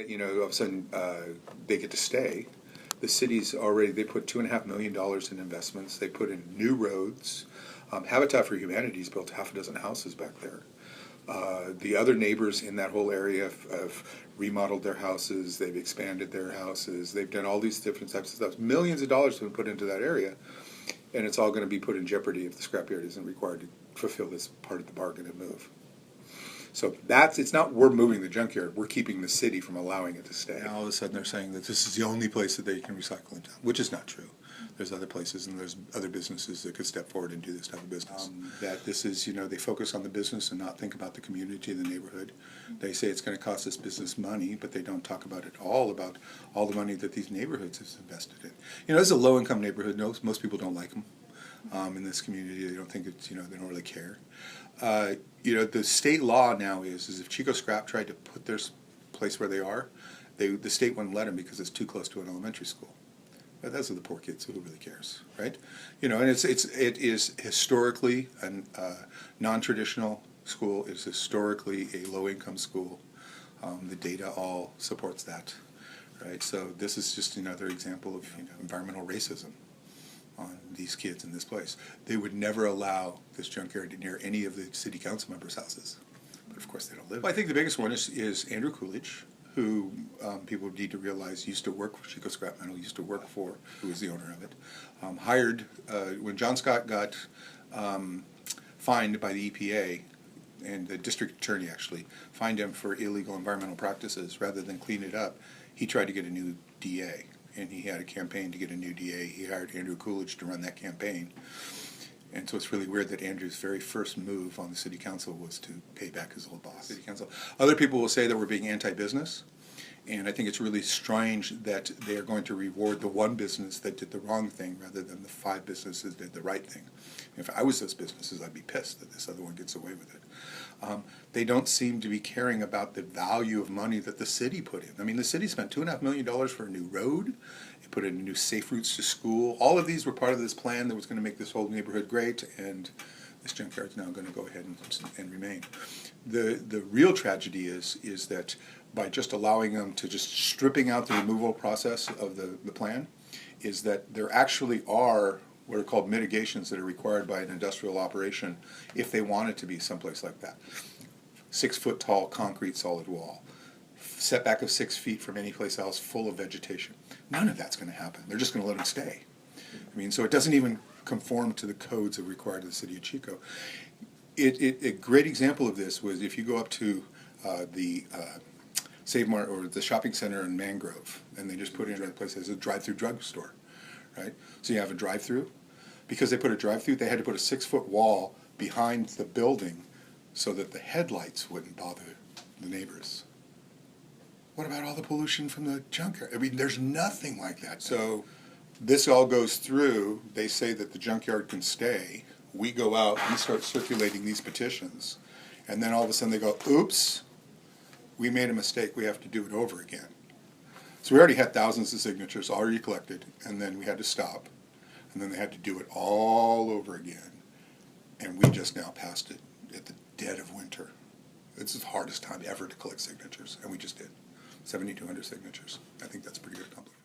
that, you know, all of a sudden they get to stay. The city's already, they put $2.5 million in investments. They put in new roads. Habitat for Humanity's built half a dozen houses back there. The other neighbors in that whole area have remodeled their houses. They've expanded their houses. They've done all these different types of stuff. Millions of dollars have been put into that area, and it's all going to be put in jeopardy if the scrapyard isn't required to fulfill this part of the bargain and move. So it's not we're moving the junkyard, we're keeping the city from allowing it to stay. Now all of a sudden they're saying that this is the only place that they can recycle in town, which is not true. There's other places and there's other businesses that could step forward and do this type of business. That this is, you know, they focus on the business and not think about the community, the neighborhood. They say it's going to cost this business money, but they don't talk about about all the money that these neighborhoods have invested in. You know, this is a low-income neighborhood. Most people don't like them in this community. They don't think it's, you know, they don't really care. You know, the state law now is if Chico Scrap tried to put their place where they are, the state wouldn't let them because it's too close to an elementary school. But those are the poor kids, so who really cares, right? You know, and it is historically a non-traditional school. It's historically a low-income school. The data all supports that, right? So this is just another example of, you know, environmental racism on these kids in this place. They would never allow this junkyard near any of the city council members' houses, but of course they don't live. Well, I think the biggest one is Andrew Coolidge, who people need to realize used to work for Chico Scrap Metal, who was the owner of it, hired, when John Scott got fined by the EPA, and the district attorney actually fined him for illegal environmental practices, rather than clean it up, he tried to get a new DA. And he had a campaign to get a new DA. He hired Andrew Coolidge to run that campaign. And so it's really weird that Andrew's very first move on the city council was to pay back his old boss. City council. Other people will say that we're being anti-business, and I think it's really strange that they are going to reward the one business that did the wrong thing rather than the 5 businesses that did the right thing. If I was those businesses, I'd be pissed that this other one gets away with it. They don't seem to be caring about the value of money that the city put in. I mean, the city spent $2.5 million for a new road. It put in new safe routes to school. All of these were part of this plan that was going to make this whole neighborhood great, and this junkyard's now going to go ahead and remain. The real tragedy is that by just allowing them to just stripping out the removal process of the plan, is that there actually are what are called mitigations that are required by an industrial operation if they want it to be someplace like that. 6-foot tall concrete solid wall, setback of 6 feet from any place else, full of vegetation. None of that's going to happen. They're just going to let them stay. I mean, so it doesn't even conform to the codes that are required of the city of Chico. A great example of this was if you go up to the Save Mart or the shopping center in Mangrove, and they just put in a place as a drive-through drugstore, right? So you have a drive-through. Because they put a drive-through, they had to put a 6-foot wall behind the building so that the headlights wouldn't bother the neighbors. What about all the pollution from the junkyard? I mean, there's nothing like that. So this all goes through. They say that the junkyard can stay. We go out, we start circulating these petitions, and then all of a sudden they go, oops, we made a mistake, we have to do it over again. So we already had thousands of signatures already collected, and then we had to stop. And then they had to do it all over again. And we just now passed it at the dead of winter. It's the hardest time ever to collect signatures, and we just did. 7,200 signatures. I think that's a pretty good accomplishment.